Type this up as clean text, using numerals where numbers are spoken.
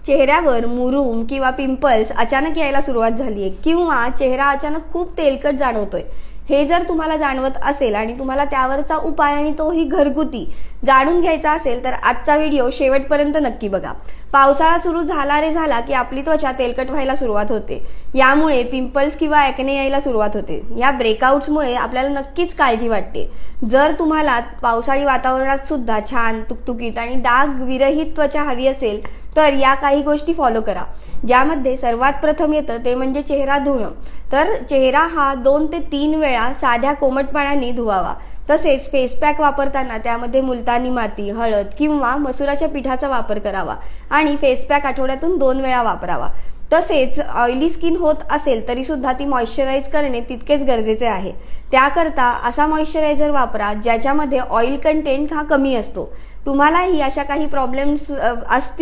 चेहऱ्यावर मुरूम किंवा पिंपल्स अचानक यायला सुरुवात झाली आहे किंवा चेहरा अचानक खूप तेलकट जाणवतोय, हे जर तुम्हाला जाणवत असेल आणि तुम्हाला त्यावरचा उपाय आणि तोही घरगुती जाणून घ्यायचा असेल तर आजचा व्हिडिओ शेवटपर्यंत नक्की बघा। पावसाळा सुरू झाला रे झाला की आपली त्वचा तेलकट व्हायला सुरुवात होते, यामुळे पिंपल्स किंवा ॲक्ने यायला सुरुवात होते। या ब्रेकआउट्समुळे आपल्याला नक्कीच काळजी वाटते। जर तुम्हाला पावसाळी वातावरणात सुद्धा छान तुकतुकीत आणि डाग विरहित त्वचा हवी असेल तर या काही गोष्टी फॉलो करा, ज्यामध्ये सर्वात प्रथम येतं ते म्हणजे चेहरा धुणं। तर चेहरा हा 2 ते 3 वेळा साध्या कोमट पाण्याने धुवावा। तसेच फेस पॅक वापरताना त्यामध्ये मुलतानी माती, हळद किंवा मसुराच्या पिठाचा वापर करावा आणि फेस पॅक आठवड्यातून 2 वेळा वापरावा। तसेच ऑइली स्किन होत असेल तरी सुद्धा ती मॉइश्चराइज करणे तितकेच गरजेचे आहे। त्याकरता असा मॉइश्चरायझर वापरा ज्याच्यामध्ये ऑइल कंटेंट हा कमी असतो। तुम्हालाही अशा काही प्रॉब्लेम्स असतील